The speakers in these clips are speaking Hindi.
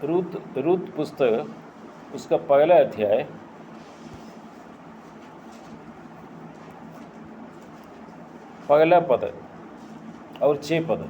रूत पुस्तक उसका पहला अध्याय पहला पद और 6 पद।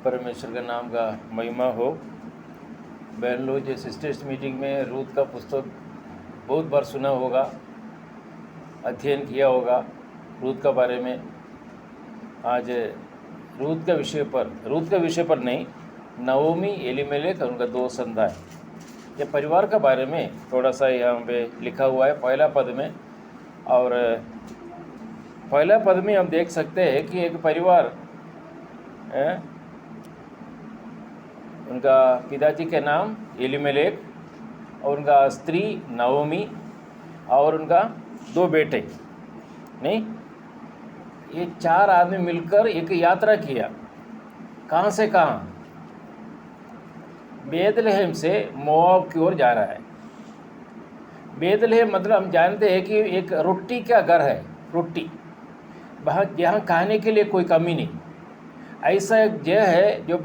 परमेश्वर का नाम का महिमा हो। बहन लोग जो सिस्टर्स मीटिंग में रूत का पुस्तक बहुत बार सुना होगा, अध्ययन किया होगा रूत का बारे में। आज रूत का विषय पर नहीं, नवोमी, एलीमेलेक और उनका 2 संतान, ये परिवार का बारे में थोड़ा सा यहाँ पे लिखा हुआ है पहला पद में। और पहला पद में हम देख सकते हैं कि एक परिवार उनका पिताजी के नाम एलीमेलेक और उनका स्त्री नवोमी और उनका 2 बेटे, नहीं, ये 4 आदमी मिलकर एक यात्रा किया। कहाँ से कहाँ? बेथलेहम से मोआब की ओर जा रहा है। बेथलेहम मतलब हम जानते हैं कि एक रोटी का घर है, रोटी, वहाँ यहाँ खाने के लिए कोई कमी नहीं। ऐसा एक जगह है जो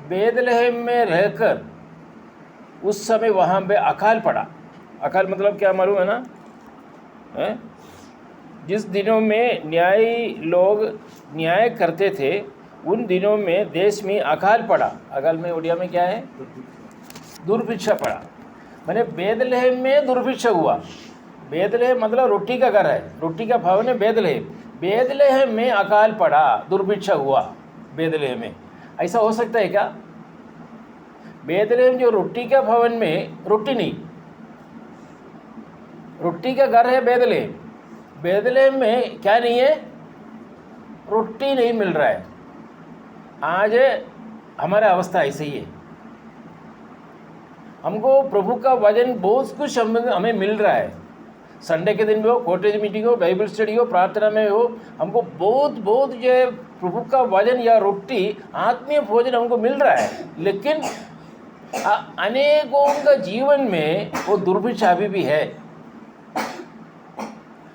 बेथलेहम में रहकर उस समय वहाँ पे अकाल पड़ा। अकाल मतलब क्या मालूम है ना? जिस दिनों में न्यायी लोग न्याय करते थे उन दिनों में देश में अकाल पड़ा। अकाल में उड़िया में क्या है? दुर्भिक्षा पड़ा। मैंने बेथलेहम में दुर्भिक्षा हुआ। बेथलेहम मतलब रोटी का घर है, रोटी का भवन है बेथलेहम। बेथलेहम में अकाल पड़ा, दुर्भिक्षा हुआ बेथलेहम में। ऐसा हो सकता है क्या? बेथलेहम जो रोटी का भवन में रोटी नहीं, रोटी का घर है बेथलेहम। बेथलेहम में क्या नहीं है? रोटी नहीं मिल रहा है। आज हमारा अवस्था ऐसे ही है। हमको प्रभु का वचन बहुत कुछ हमें मिल रहा है। संडे के दिन में हो, कॉटेज मीटिंग हो, बाइबल स्टडी हो, प्रार्थना में हो, हमको बहुत जो है प्रभु का वचन या रोटी, आत्मीय भोजन हमको मिल रहा है। लेकिन अनेकों का जीवन में वो दुर्भिक्षा अभी भी है।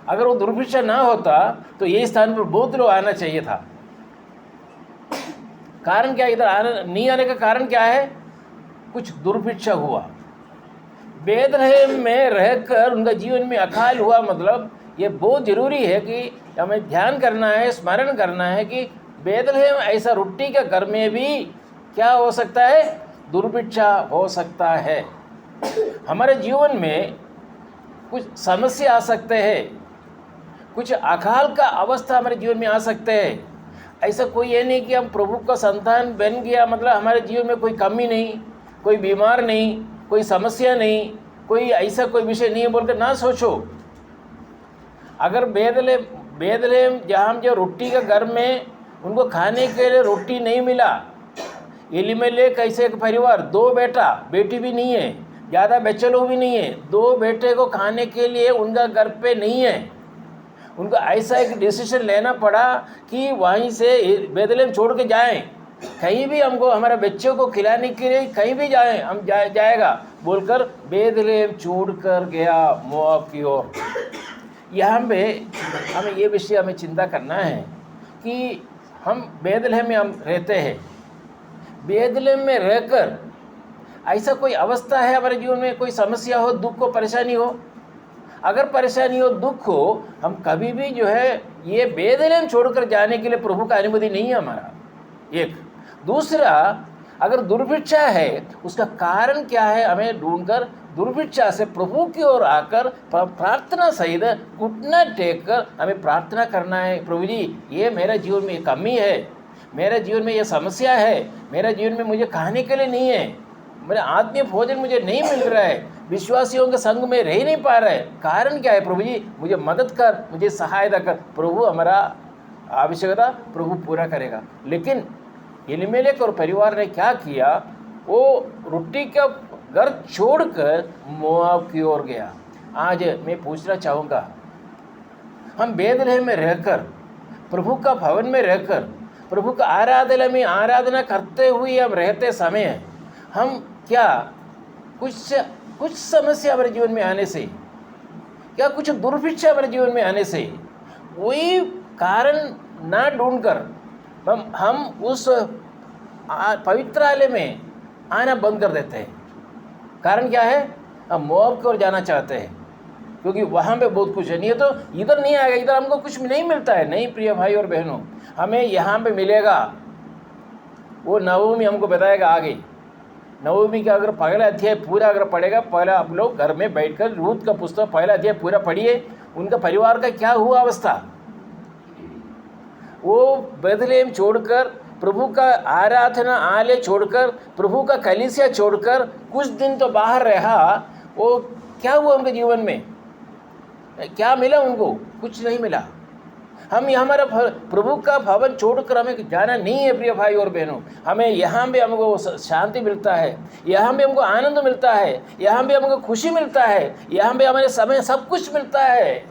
अगर वो दुर्भिक्षा ना होता तो ये स्थान पर बहुत लोग आना चाहिए था। कारण क्या? इधर नहीं आने का कारण क्या है? कुछ दुर्भिक्षा हुआ। बेथलेहम में रहकर उनका जीवन में अकाल हुआ। मतलब ये बहुत ज़रूरी है कि हमें ध्यान करना है, स्मरण करना है कि बेथलेहम ऐसा रोटी के घर में भी क्या हो सकता है? दुर्भिक्षा हो सकता है। हमारे जीवन में कुछ समस्या आ सकते हैं, कुछ अकाल का अवस्था हमारे जीवन में आ सकते हैं। ऐसा कोई ये नहीं कि हम प्रभु का संतान बन गया मतलब हमारे जीवन में कोई कमी नहीं, कोई बीमार नहीं, कोई समस्या नहीं, कोई ऐसा कोई विषय नहीं है बोलकर ना सोचो। अगर बेथलेहम जहाँ जो रोटी के घर में उनको खाने के लिए रोटी नहीं मिला, एलीमेलेक ऐसे एक परिवार, 2 बेटा, बेटी भी नहीं है, ज़्यादा बच्चे लोग भी नहीं है, 2 बेटे को खाने के लिए उनका घर पे नहीं है। उनको ऐसा एक डिसीजन लेना पड़ा कि वहीं से बेथलेहम छोड़ के जाएं, कहीं भी हमको हमारे बच्चों को खिलाने के लिए कहीं भी जाएं, हम जाएगा बोलकर बेथलेहम छोड़ कर गया मोआब की ओर। यहाँ पे हमें ये विषय हमें चिंता करना है कि हम बेथलेहम में हम रहते हैं। बेथलेहम में रहकर ऐसा कोई अवस्था है हमारे जीवन में, कोई समस्या हो, दुख हो, परेशानी हो। अगर परेशानी हो, दुख हो, हम कभी भी जो है ये बेथलेहम छोड़कर जाने के लिए प्रभु का अनुमति नहीं है हमारा। एक दूसरा, अगर दुर्भिक्षा है उसका कारण क्या है? हमें ढूंढकर दुर्भिक्षा से प्रभु की ओर आकर प्रार्थना सहित घुटना टेक कर हमें प्रार्थना करना है। प्रभु जी, ये मेरे जीवन में कमी है, मेरे जीवन में ये समस्या है, मेरे जीवन में मुझे खाने के लिए नहीं है, मेरा आत्मीय भोजन मुझे नहीं मिल रहा है, विश्वासियों के संग में रह नहीं पा रहे, कारण क्या है? प्रभु जी मुझे मदद कर, मुझे सहायता कर। प्रभु हमारा आवश्यकता प्रभु पूरा करेगा। लेकिन एलीमेलेक और परिवार ने क्या किया? वो रोटी का घर छोड़कर मोआब की ओर गया। आज मैं पूछना चाहूँगा, हम बेथलेहम में रहकर, प्रभु का भवन में रहकर, प्रभु का आराधना में आराधना करते हुए हम रहते समय हम क्या कुछ समस्या हमारे जीवन में आने से, क्या कुछ दुर्भिक्षा हमारे जीवन में आने से, वही कारण ना ढूंढकर हम उस पवित्रालय में आना बंद कर देते हैं। कारण क्या है? हम मोआब की ओर जाना चाहते हैं, क्योंकि वहाँ पे बहुत कुछ है। नहीं है तो इधर नहीं आएगा, इधर हमको कुछ नहीं मिलता है। नहीं प्रिय भाई और बहनों, हमें यहाँ पे मिलेगा। वो नवमी हमको बताएगा आगे। नवमी का अगर पहला अध्याय पूरा अगर पढ़ेगा, पहला आप लोग घर में बैठकर रूत का पुस्तक पहला अध्याय पूरा पढ़िए। उनका परिवार का क्या हुआ अवस्था। वो बेथलेहम छोड़कर, प्रभु का आराधना आलय छोड़कर, प्रभु का कलीसिया छोड़कर कुछ दिन तो बाहर रहा। वो क्या हुआ उनके जीवन में? क्या मिला उनको? कुछ नहीं मिला। हम हमारा प्रभु का भवन छोड़कर हमें जाना नहीं है प्रिय भाई और बहनों। हमें यहाँ पे हमको शांति मिलता है, यहाँ पे हमको आनंद मिलता है, यहाँ पे हमको खुशी मिलता है, यहाँ पे हमारे समय सब कुछ मिलता है।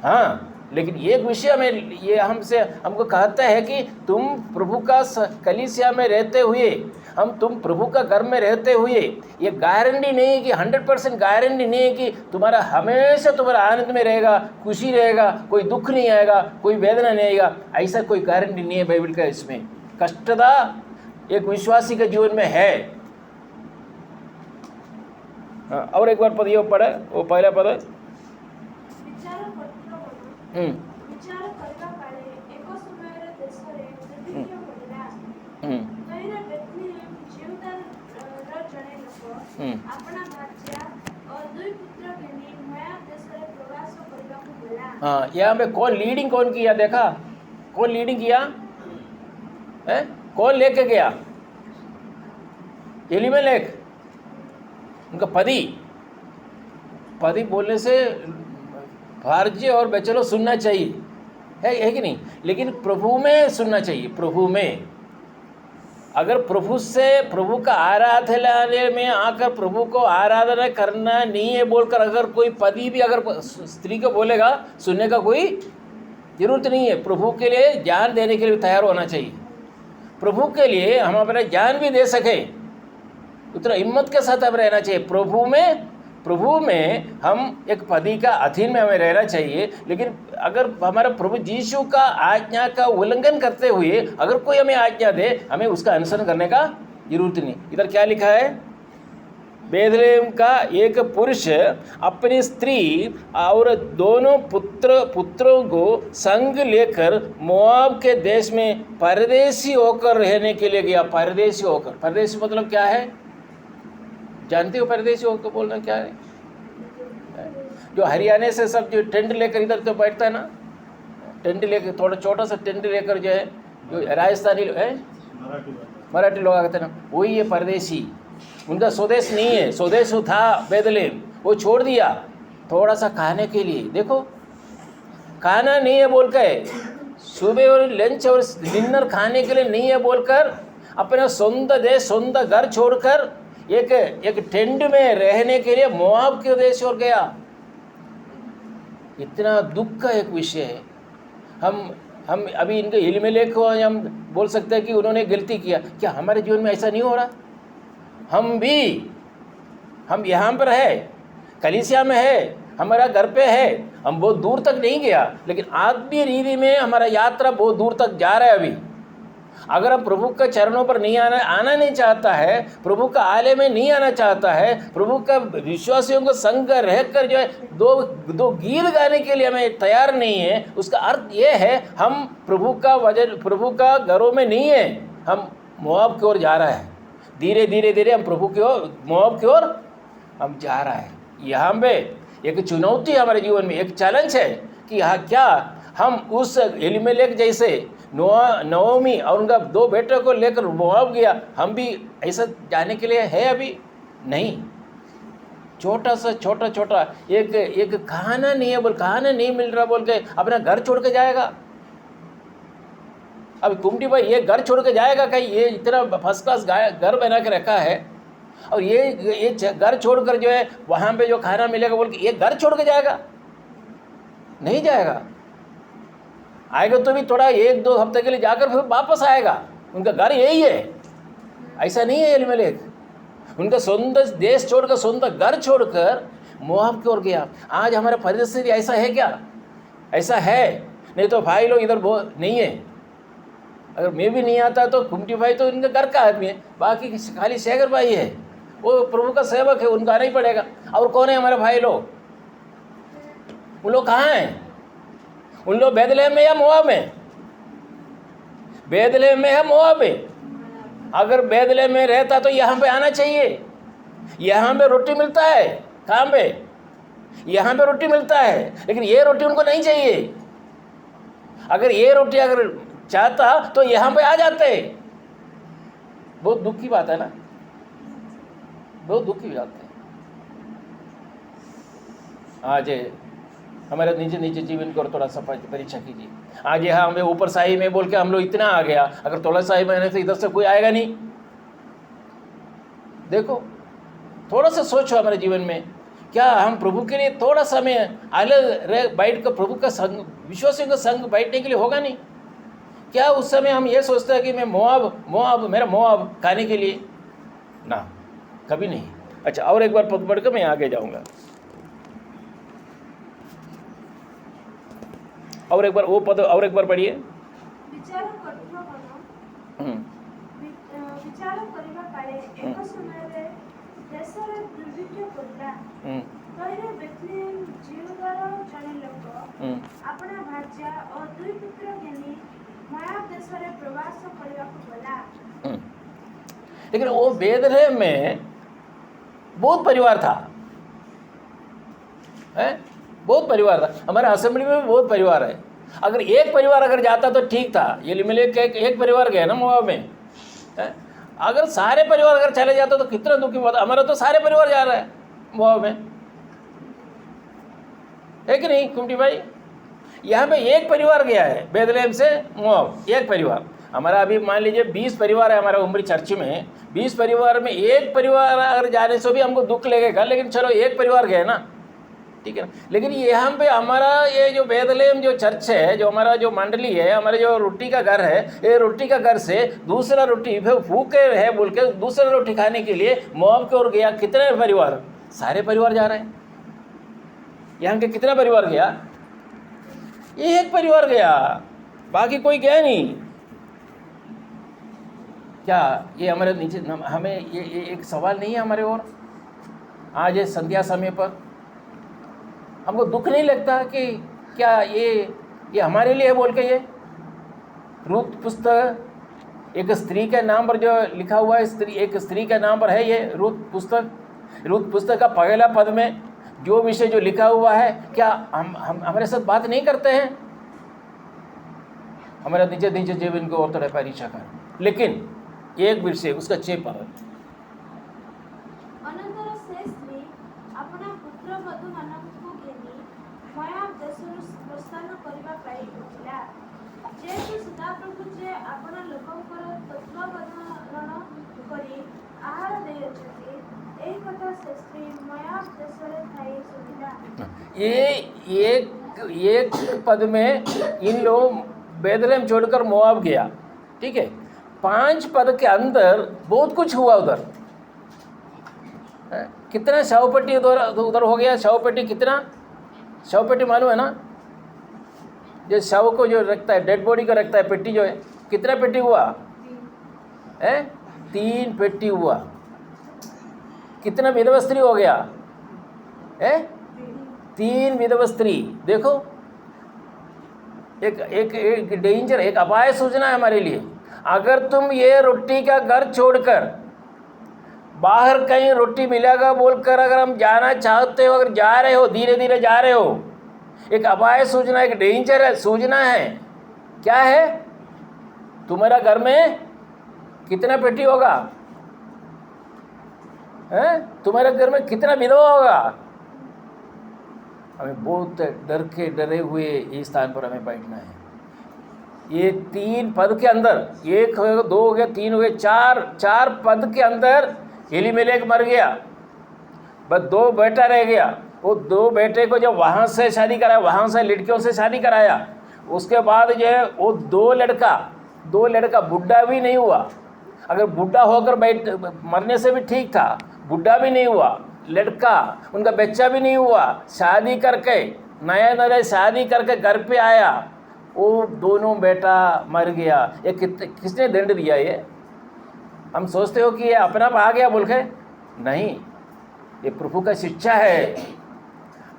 हाँ, लेकिन एक विषय हमें ये हमको कहता है कि तुम प्रभु का कलीसिया में रहते हुए, तुम प्रभु का घर में रहते हुए, ये गारंटी नहीं है कि 100% गारंटी नहीं है कि तुम्हारा हमेशा तुम्हारा आनंद में रहेगा, खुशी रहेगा, कोई दुख नहीं आएगा, कोई वेदना नहीं आएगा। ऐसा कोई गारंटी नहीं है बाइबल का। इसमें कष्टता एक विश्वासी के जीवन में है। और एक बार पद ये पढ़े, वो पहला पद है। हाँ, यहाँ पे कौन किया? देखा कौन लीडिंग किया है? कौन लेके गया? एलीमेलेक, उनका पति बोलने से भार्य और बच्चे सुनना चाहिए, है कि नहीं? लेकिन प्रभु में सुनना चाहिए। प्रभु में अगर प्रभु का आराधनालय में आकर प्रभु को आराधना करना नहीं है बोलकर अगर कोई पति भी अगर स्त्री को बोलेगा, सुनने का कोई ज़रूरत नहीं है। प्रभु के लिए जान देने के लिए तैयार होना चाहिए। प्रभु के लिए हम अपना जान भी दे सकें, उतना हिम्मत के साथ हमें रहना चाहिए। प्रभु में हम एक पति का अधीन में हमें रहना चाहिए। लेकिन अगर हमारा प्रभु यीशु का आज्ञा का उल्लंघन करते हुए अगर कोई हमें आज्ञा दे, हमें उसका अनुसरण करने का जरूरत नहीं। इधर क्या लिखा है? बेथलेहम का एक पुरुष अपनी स्त्री और दोनों पुत्रों को संग लेकर मोआब के देश में परदेशी होकर रहने के लिए गया। परदेशी होकर, परदेशी मतलब क्या है? जानते हो परदेशी होकर बोलना क्या है? जो हरियाणा से सब जो टेंट लेकर इधर तो बैठता है ना, टेंट लेकर, थोड़ा छोटा सा टेंट लेकर जो है, जो राजस्थानी है, मराठी लोग कहते हैं ना, वही है परदेशी। उनका स्वदेश नहीं है। स्वदेश था बेथलेहम, वो छोड़ दिया थोड़ा सा खाने के लिए। देखो, खाना नहीं है बोलकर, सुबह और लंच और डिनर खाने के लिए नहीं है बोलकर अपना सोंद देश, सोंद घर छोड़कर एक टेंट में रहने के लिए मोआब के देश और गया। इतना दुख का एक विषय है। हम अभी इनके एलीमेलेक को हम बोल सकते हैं कि उन्होंने गलती किया। क्या हमारे जीवन में ऐसा नहीं हो रहा? हम यहाँ पर है, कलीसिया में है, हमारा घर पे है, हम बहुत दूर तक नहीं गया, लेकिन आत्मीय रीति में हमारा यात्रा बहुत दूर तक जा रहा है। अभी अगर हम प्रभु के चरणों पर नहीं आना नहीं चाहता है, प्रभु का आलय में नहीं आना चाहता है, प्रभु का विश्वासियों को संग रहकर जो है दो गीत गाने के लिए हमें तैयार नहीं है, उसका अर्थ ये है हम प्रभु का घरों में नहीं है, हम मोआब की ओर जा रहा है। धीरे धीरे हम प्रभु की ओर, मोआब की ओर हम जा रहा है। यहाँ पे एक चुनौती हमारे जीवन में, एक चैलेंज है कि यहाँ क्या हम उस एलीमेलेक जैसे नवमी और उनका 2 बेटों को लेकर मोआब गया, हम भी ऐसा जाने के लिए है? अभी नहीं। छोटा सा छोटा छोटा एक खाना नहीं है, बोल खाना नहीं मिल रहा बोल के अपना घर छोड़ के जाएगा। अब कुमटी भाई ये घर छोड़ के जाएगा कहीं? ये इतना फर्स्ट क्लास घर बना के रखा है और ये घर छोड़कर जो है वहाँ पे जो खाना मिलेगा बोल के ये घर छोड़ के जाएगा? नहीं जाएगा। आएगा तो भी थोड़ा 1-2 हफ्ते के लिए जाकर फिर वापस आएगा। उनका घर यही है। ऐसा नहीं है एलीमेलेक, उनका सोंत देश छोड़कर सोंत घर छोड़कर मोआब की ओर गया। आज हमारा परिस्थिति ऐसा है क्या? ऐसा है। नहीं तो भाई लोग इधर बहुत नहीं है। अगर मैं भी नहीं आता तो कुमटी भाई तो इनका घर का आदमी है, बाकी खाली शेखर भाई है, वो प्रभु का सेवक है, उनका आना ही पड़ेगा। और कौन है हमारे भाई लोग? उन लोग कहाँ हैं? उन लोग बैतलहम में या मोआब में? बैतलहम में है, मोआब में? अगर बैतलहम में रहता तो यहाँ पे आना चाहिए। यहाँ पे रोटी मिलता है। कहाँ पे? यहाँ पे रोटी मिलता है, लेकिन ये रोटी उनको नहीं चाहिए। अगर ये रोटी अगर चाहता तो यहाँ पे आ जाते। बहुत दुख की बात है ना, बहुत दुख की बात है। आज हमारे नीचे जीवन को थोड़ा सा परीक्षा कीजिए। आज यहाँ हमें ऊपर शाही में बोल के हम लोग इतना आ गया, अगर थोड़ा शाही में तो इधर से कोई आएगा नहीं। देखो थोड़ा सा सोचो हमारे जीवन में, क्या हम प्रभु के लिए थोड़ा समय अलग रह बैठ कर प्रभु का संग, विश्वासियों का संग बैठने के लिए होगा नहीं? क्या उस समय हम ये सोचते हैं कि मैं मोआब मेरा मोआब खाने के लिए? ना, कभी नहीं। अच्छा, और एक बार पद पढ़कर मैं आगे जाऊंगा। और एक बार वो पद और एक बार पढ़िए। लेकिन वो बैतलहम में बहुत परिवार था, है? बहुत परिवार था। हमारे असेंबली में भी बहुत परिवार है। अगर एक परिवार अगर जाता तो ठीक था। एलीमेलेक एक परिवार गया ना मोआब में, है? अगर सारे परिवार अगर चले जाते तो कितना दुखी होता। हमारा तो सारे परिवार जा रहा है मोआब में, है कि नहीं कुमटी भाई? यहाँ पे एक परिवार गया है बैतलहम से मोआब, एक परिवार। हमारा अभी मान लीजिए 20 परिवार है हमारा उमरी चर्च में। 20 परिवार में एक परिवार अगर जाने से भी हमको दुख लगेगा, लेकिन चलो एक परिवार गए ना, ठीक है ना। लेकिन यहाँ पे हमारा ये जो बैतलहम जो चर्च है, जो हमारा जो मंडली है, हमारे जो रोटी का घर है, ये रोटी का घर से दूसरा रोटी भूखे है बोल के दूसरा रोटी खाने के लिए मोआब की ओर गया। कितने परिवार? सारे परिवार जा रहे हैं। यहाँ के कितना परिवार गया? ये एक परिवार गया, बाकी कोई गया नहीं। क्या ये हमारे नीचे हमें ये एक सवाल नहीं है हमारे ओर? आज ये संध्या समय पर हमको दुख नहीं लगता कि क्या ये हमारे लिए बोल के? ये रूत पुस्तक एक स्त्री के नाम पर जो लिखा हुआ है, एक स्त्री के नाम पर है ये रूत पुस्तक। रूत पुस्तक का पहला पद में जो विषय जो लिखा हुआ है, क्या हम हमारे साथ बात नहीं करते हैं? हमारे नीचे जीवन को और थोड़ा परीक्षा कर। लेकिन एक विषय उसका 6 पद, ये एक पद में इन लोग बैतलहम छोड़कर मोआब गया, ठीक है। 5 पद के अंदर बहुत कुछ हुआ उधर। कितना शवपेटी उधर हो गया। शवपेटी कितना? शवपेटी मालूम है ना, जो शव को जो रखता है, डेड बॉडी को रखता है, पेटी जो है, कितना पेटी हुआ है? 3 पेटी हुआ। कितना विधवा स्त्री हो गया है? 3 विधवा स्त्री। देखो एक डेंजर, एक अपाय सूचना है हमारे लिए। अगर तुम ये रोटी का घर छोड़कर बाहर कहीं रोटी मिलेगा बोलकर अगर हम जाना चाहते हो, अगर जा रहे हो, धीरे धीरे जा रहे हो, एक अपाय सूचना, एक डेंजर है सूचना है। क्या है? तुम्हारा घर में कितना पेटी होगा? हैं? तुम्हारे घर में कितना विधवा होगा। हमें बहुत डर के डरे हुए इस स्थान पर हमें बैठना है। ये 3 पद के अंदर, 1 हो गया, 2 हो गया, 3 हो गया, 4 पद के अंदर एलीमेलेक मर गया, बस 2 बेटा रह गया। वो 2 बेटे को जब वहाँ से शादी कराया, वहाँ से लड़कियों से शादी कराया, उसके बाद जो है वो 2 लड़का बुढ़ा भी नहीं हुआ। अगर बुढ़ा होकर मरने से भी ठीक था, बुढ़ा भी नहीं हुआ, लड़का उनका बच्चा भी नहीं हुआ, शादी करके नया शादी करके घर पे आया, वो दोनों बेटा मर गया। ये किसने दंड दिया? ये हम सोचते हो कि ये अपना आ गया बोल के, नहीं, ये प्रभु का शिक्षा है।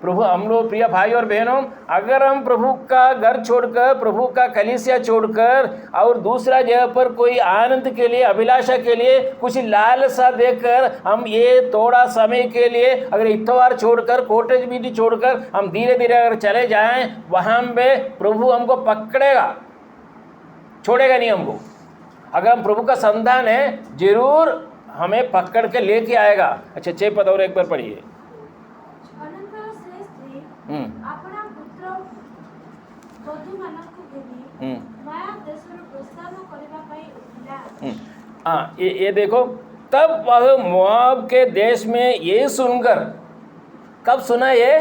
प्रभु, हम लोग प्रिय भाई और बहनों, अगर हम प्रभु का घर छोड़कर, प्रभु का कलीसिया छोड़कर और दूसरा जगह पर कोई आनंद के लिए, अभिलाषा के लिए, कुछ लालसा देकर हम ये थोड़ा समय के लिए अगर इतवार छोड़कर, कॉटेज भी छोड़कर हम धीरे धीरे अगर चले जाएं, वहाँ पे प्रभु हमको पकड़ेगा, छोड़ेगा नहीं हमको। अगर हम प्रभु का संतान है, जरूर हमें पकड़ के लेके आएगा। अच्छा, 6 पद और एक बार पढ़िए। अपना पुत्र बधू मानक घेनी माया देशर प्रस्थान करबा पई उठिला। हाँ, ये देखो, तब वह मोआब के देश में ये सुनकर, कब सुना ये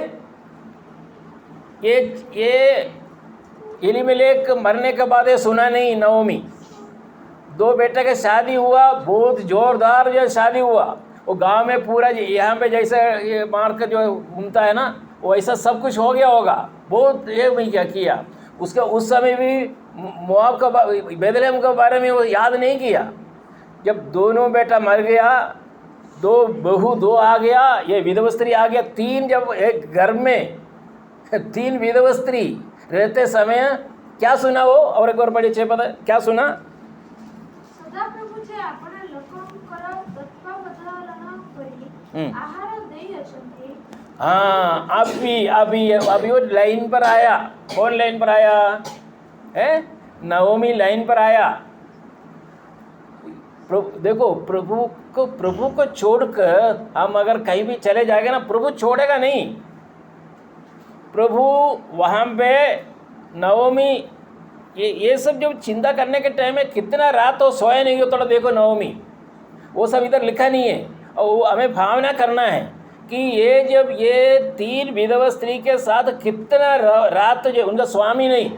एलीमेलेक मरने के बाद ये सुना नहीं। नवमी 2 बेटे का शादी हुआ, बहुत जोरदार जो शादी हुआ, वो गांव में पूरा यहाँ पे जैसे ये मार कर जो घूमता है ना, वैसा सब कुछ हो गया होगा। बहुत ये नहीं क्या किया उसका, उस समय भी मोआब का, बेथलेहम के बारे में वो याद नहीं किया। जब दोनों बेटा मर गया, 2 बहू 2 आ गया, ये विधवा स्त्री आ गया, 3 जब एक घर में 3 विधवा स्त्री रहते समय क्या सुना वो? और एक बार बड़े 6 पद क्या सुना? सदा प्रभु जे अपना लोकंकर तत्व बदलाना करी आहार देई अछंती। हाँ, अभी वो लाइन पर आया। कौन लाइन पर आया है? नवमी लाइन पर आया। देखो, प्रभु को छोड़कर हम अगर कहीं भी चले जाएंगे ना, प्रभु छोड़ेगा नहीं। प्रभु वहाँ पे नवमी, ये सब जब चिंता करने के टाइम में कितना रात हो सोया नहीं हो, थोड़ा देखो नवमी, वो सब इधर लिखा नहीं है। और हमें भावना करना है कि ये जब ये 3 विधवा स्त्री के साथ कितना रात, जो उनका स्वामी नहीं,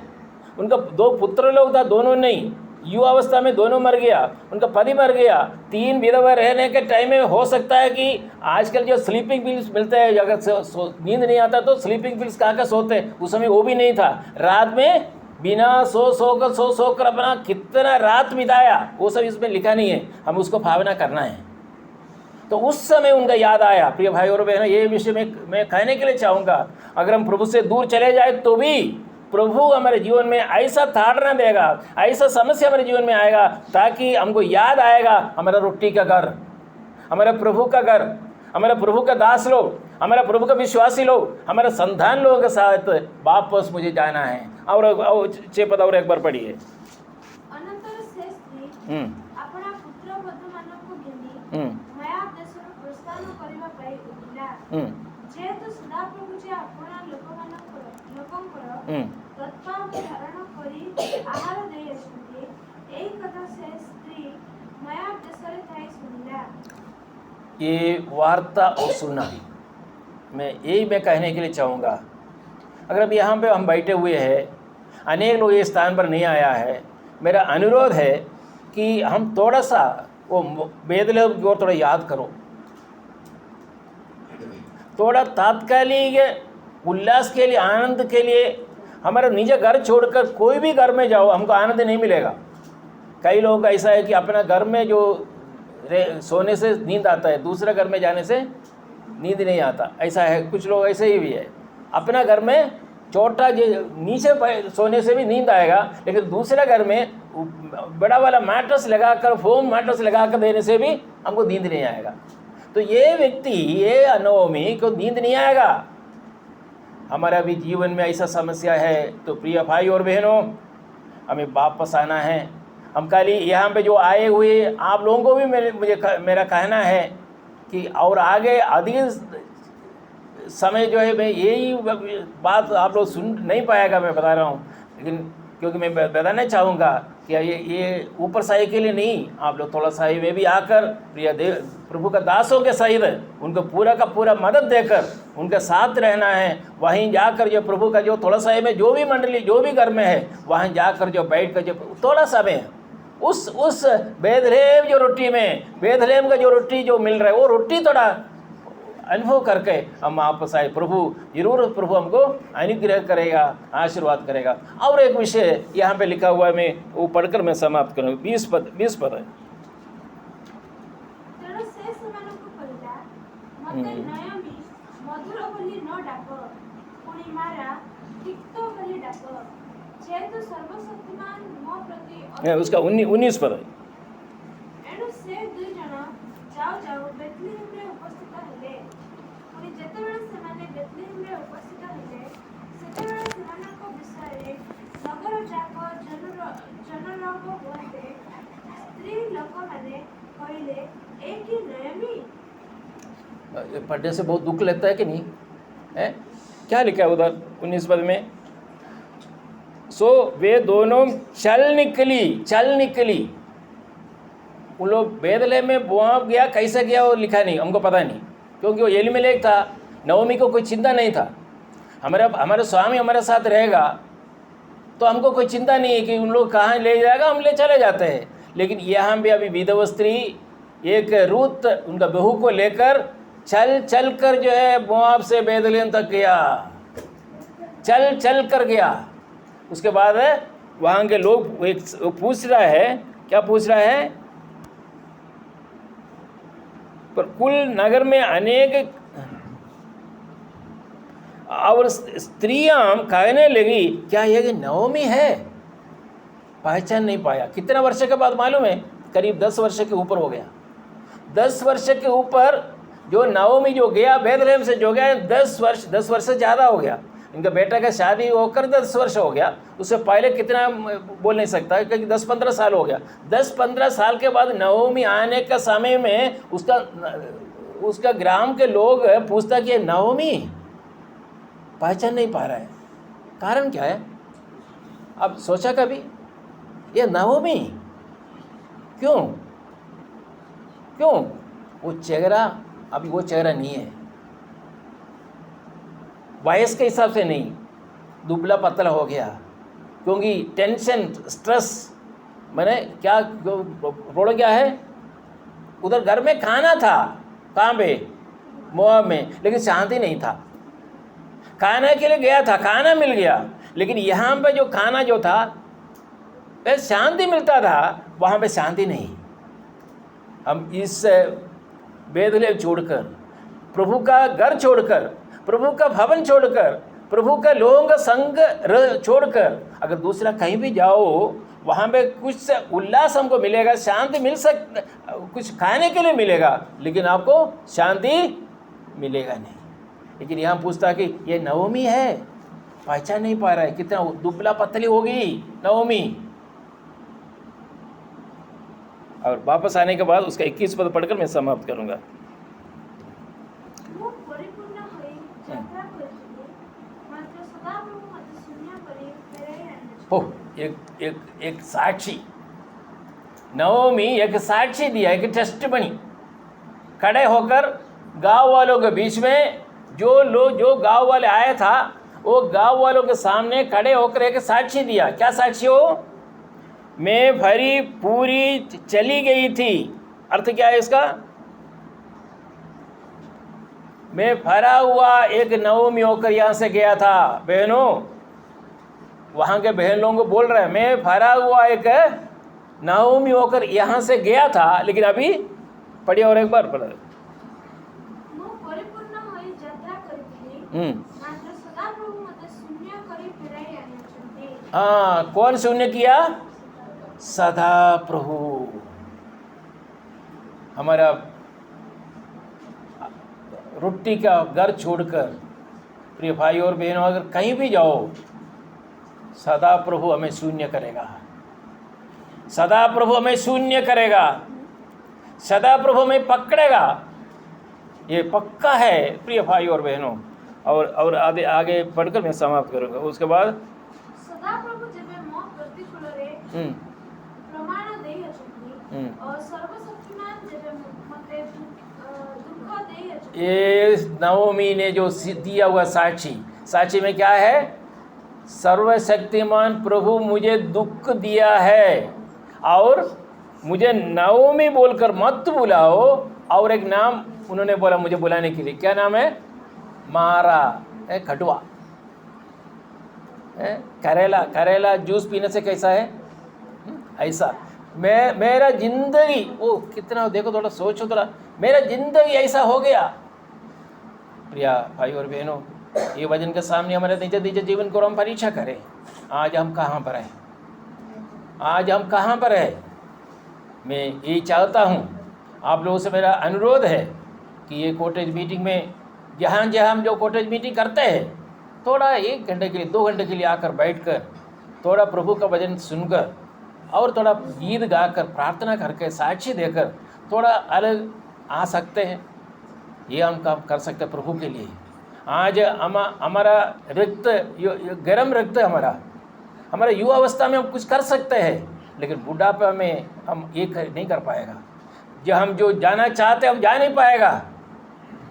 उनका 2 पुत्र लोग था, दोनों नहीं, युवावस्था में दोनों मर गया, उनका पति मर गया। 3 विधवा रहने के टाइम में हो सकता है कि आजकल जो स्लीपिंग पिल्स मिलते हैं, अगर नींद नहीं आता तो स्लीपिंग पिल्स कहाँ सोते हैं, उस समय वो भी नहीं था। रात में बिना सो कर अपना कितना रात बिताया, वो सब इसमें लिखा नहीं है। हम उसको भावना करना है। तो उस समय उनका याद आया। प्रिय भाई और बहनों, ये विषय में मैं कहने के लिए चाहूँगा, अगर हम प्रभु से दूर चले जाए तो भी प्रभु हमारे जीवन में ऐसा ताड़ना देगा, ऐसा समस्या हमारे जीवन में आएगा, ताकि हमको याद आएगा हमारा रोटी का घर, हमारा प्रभु का घर, हमारा प्रभु का दास लोग, हमारा प्रभु का विश्वासी लोग, हमारा संतान लोगों के साथ वापस मुझे जाना है। और 6 पद और एक बार पढ़िए। अनंतर से स्त्री अपना पुत्र बधू मानक घेनी माया देशर प्रस्थान करबा पई उठिला। जेतु सदा प्रभु जे अपना लोकंकर तत्व धारण करी आहार देई अछंती, एई कथा से स्त्री माया देशरे थाई सुनिला। ये वार्ता और सुना, मैं कहने के लिए चाहूँगा, अगर अब यहाँ पे हम बैठे हुए हैं, अनेक लोग इस स्थान पर नहीं आया है, मेरा अनुरोध है कि हम थोड़ा सा वो बेथलेहम की ओर थोड़ा याद करो। थोड़ा तात्कालिक उल्लास के लिए, आनंद के लिए हमारा निज घर छोड़कर कोई भी घर में जाओ, हमको आनंद नहीं मिलेगा। कई लोग ऐसा है कि अपना घर में जो सोने से नींद आता है, दूसरे घर में जाने से नींद नहीं आता, ऐसा है। कुछ लोग ऐसे ही भी है, अपना घर में छोटा नीचे सोने से भी नींद आएगा, लेकिन दूसरे घर में बड़ा वाला मैट्रेस लगाकर, फोम मैट्रेस लगाकर देने से भी हमको नींद नहीं आएगा। तो ये व्यक्ति, ये नवमी को नींद नहीं आएगा। हमारा भी जीवन में ऐसा समस्या है। तो प्रिय भाई और बहनों, हमें वापस आना है। हम खाली यहाँ पे जो आए हुए आप लोगों को भी मेरा कहना है कि और आगे अधिक समय जो है मैं यही बात आप लोग सुन नहीं पाएगा, मैं बता रहा हूँ, लेकिन क्योंकि मैं बताना चाहूँगा कि ये ऊपर साई के लिए नहीं, आप लोग थोड़ा साई में भी आकर प्रिय देव प्रभु का दासों के सहित उनको पूरा का पूरा मदद देकर उनके साथ रहना है। वहीं जाकर जो प्रभु का जो थोड़ा साई में जो भी मंडली जो भी घर में है, वहीं जाकर जो बैठ कर जो थोड़ा समय उस बेथलेहम जो रोटी में बेथलेहम का जो रोटी जो मिल रहा है वो रोटी थोड़ा अनुभव करके हम वापस आए। प्रभु जरूर प्रभु हमको अनुग्रह करेगा, आशीर्वाद करेगा। और एक विषय यहाँ पे लिखा हुआ है, मैं वो पढ़कर मैं समाप्त करूँगा। 20 पद है। उसका 19 पद है। पढ़ने से बहुत दुख लगता है कि नहीं है? क्या लिखा है उधर 19 पद में? सो वे दोनों चल निकली। उन लोग बेथलेहम में मोआब गया, कैसे गया वो लिखा नहीं, हमको पता नहीं, क्योंकि वो एलीमेलेक था। नवमी को कोई चिंता नहीं था। हमारे स्वामी हमारे साथ रहेगा तो हमको कोई चिंता नहीं है कि उन लोग कहाँ ले जाएगा, हम ले चले जाते हैं। लेकिन यहाँ भी अभी विधवा स्त्री एक रूत उनका बहू को लेकर चल कर जो है मोआब से बेथलेहम तक गया, चल कर गया। उसके बाद वहाँ के लोग एक पूछ रहा है, क्या पूछ रहा है? पर कुल नगर में अनेक और स्त्रियां कहने लगी, क्या ये नवमी है? पहचान नहीं पाया। कितना वर्ष के बाद मालूम है? करीब 10 वर्ष के ऊपर हो गया। 10 वर्ष के ऊपर जो नवमी जो गया बेथलेहम से जो गया 10 वर्ष से ज़्यादा हो गया। इनका बेटा का शादी होकर 10 वर्ष हो गया, उससे पहले कितना बोल नहीं सकता, क्योंकि 10-15 साल हो गया। 10-15 साल के बाद नवमी आने का समय में उसका ग्राम के लोग पूछता कि ये नवमी, पहचान नहीं पा रहा है, कारण क्या है? अब सोचा कभी ये नवमी क्यों? वो चेहरा अभी वो चेहरा नहीं है, वयस के हिसाब से नहीं, दुबला पतला हो गया, क्योंकि टेंशन स्ट्रेस मैंने क्या रोड़ गया है। उधर घर में खाना था, कहाँ पे? मोआब में, लेकिन शांति नहीं था। खाने के लिए गया था, खाना मिल गया, लेकिन यहाँ पे जो खाना जो था वह शांति मिलता था, वहाँ पे शांति नहीं। हम इस बेथलेहम छोड़कर, प्रभु का घर छोड़कर, प्रभु का भवन छोड़कर, प्रभु का लोगों का संग छोड़कर अगर दूसरा कहीं भी जाओ, वहाँ पे कुछ उल्लास हमको मिलेगा, शांति मिल सकता, कुछ खाने के लिए मिलेगा, लेकिन आपको शांति मिलेगा नहीं। लेकिन यहाँ पूछता कि ये नवमी है, पहचान नहीं पा रहा है, कितना दुबला पतली हो गई नवमी। और वापस आने के बाद उसका 21 पद पढ़कर मैं समाप्त करूंगा। एक साक्षी, नवमी एक साक्षी दिया, एक टेस्ट बनी, खड़े होकर गांव वालों के बीच में जो गांव वाले आया था, वो गांव वालों के सामने खड़े होकर एक साक्षी दिया। क्या साक्षी हो? मैं भरी पूरी चली गई थी। अर्थ क्या है इसका? मैं भरा हुआ एक नवमी होकर यहाँ से गया था। बहनों, वहाँ के बहन लोगों को बोल रहे हैं, मैं भरा हुआ एक नवमी होकर यहाँ से गया था, लेकिन अभी पढ़िए और एक बार पढ़। हाँ, कौन शून्य किया? सदा प्रभु। हमारा रोटी का घर छोड़कर प्रिय भाई और बहनों, अगर कहीं भी जाओ, सदा प्रभु हमें शून्य करेगा, सदा प्रभु हमें शून्य करेगा, सदा प्रभु हमें पकड़ेगा। ये पक्का है प्रिय भाई और बहनों। और आगे आगे पढ़कर मैं समाप्त करूँगा। उसके बाद सदाप्रभु जेबे मो प्रतिकूलरे प्रमाण देई अछंती और सर्वशक्तिमान जेबे मते दुख देई अछंती। ये नवमी ने जो दिया हुआ साक्षी में क्या है? सर्वशक्तिमान प्रभु मुझे दुख दिया है और मुझे नवमी बोलकर मत बुलाओ। और एक नाम उन्होंने बोला मुझे बुलाने के लिए, क्या नाम है? मारा खटुआ। करेला जूस पीने से कैसा है? ऐसा मेरा जिंदगी, वो कितना, देखो थोड़ा सोचो, थोड़ा मेरा जिंदगी ऐसा हो गया। प्रिया भाई और बहनों, ये वचन के सामने हमारे निज जीवन को हम परीक्षा करें। आज हम कहाँ पर हैं? आज हम कहाँ पर हैं? मैं ये चाहता हूँ, आप लोगों से मेरा अनुरोध है कि ये कॉटेज मीटिंग में जहाँ हम जो कॉटेज मीटिंग करते हैं, थोड़ा 1 घंटे के लिए 2 घंटे के लिए आकर बैठकर थोड़ा प्रभु का वचन सुनकर और थोड़ा गीत गाकर प्रार्थना करके साक्षी देकर थोड़ा अलग आ सकते हैं। ये हम काम कर सकते हैं प्रभु के लिए। आज हमारा रक्त गर्म रक्त हमारा युवा अवस्था में हम कुछ कर सकते हैं, लेकिन बुढ़ापे में हम ये नहीं कर पाएगा। हम जो जाना चाहते हैं हम जा नहीं पाएगा।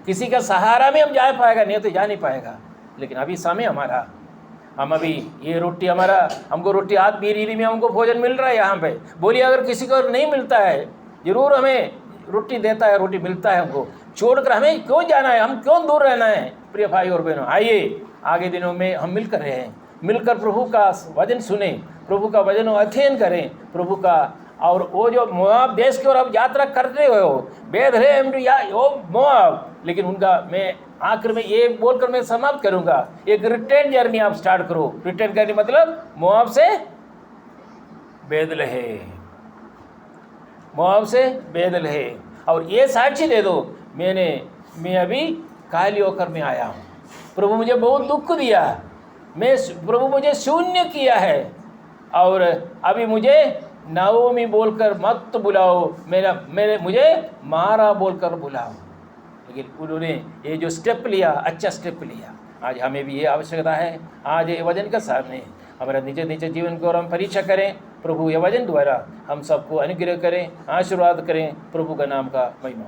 किसी का सहारा में हम जा पाएगा, नहीं तो जा नहीं पाएगा। लेकिन अभी समय हमारा, हम अभी ये रोटी हमको रोटी हाथ बीरी में हमको भोजन मिल रहा है यहाँ पे। बोलिए अगर किसी को नहीं मिलता है, ज़रूर हमें रोटी देता है, रोटी मिलता है हमको, छोड़कर हमें क्यों जाना है? हम क्यों दूर रहना है? प्रिय भाई और बहनों, आइए आगे दिनों में हम मिलकर रहें, मिलकर प्रभु का वचन सुने, प्रभु का वचन अध्ययन करें, प्रभु का। और वो जो मोआब देश की ओर अब यात्रा करते हो, बेथलेहम या वो मोआब, लेकिन उनका मैं आखिर में ये बोलकर मैं समाप्त करूंगा, एक रिटर्न जर्नी आप स्टार्ट करो। रिटर्न जर्नी मतलब मोआब से बेथलेहम, मोआब से बेथलेहम। और ये साक्षी दे दो, मैं अभी काली होकर मैं आया हूँ। प्रभु मुझे बहुत दुख दिया, प्रभु मुझे शून्य किया है, और अभी मुझे नवमी बोलकर मत बुलाओ, मुझे मारा बोलकर बुलाओ। लेकिन उन्होंने ये जो स्टेप लिया, अच्छा स्टेप लिया। आज हमें भी ये आवश्यकता है, आज ये वचन के सामने हमारा निज जीवन को और हम परीक्षा करें। प्रभु ये वचन द्वारा हम सबको अनुग्रह करें, आशीर्वाद करें। प्रभु का नाम का महिमा।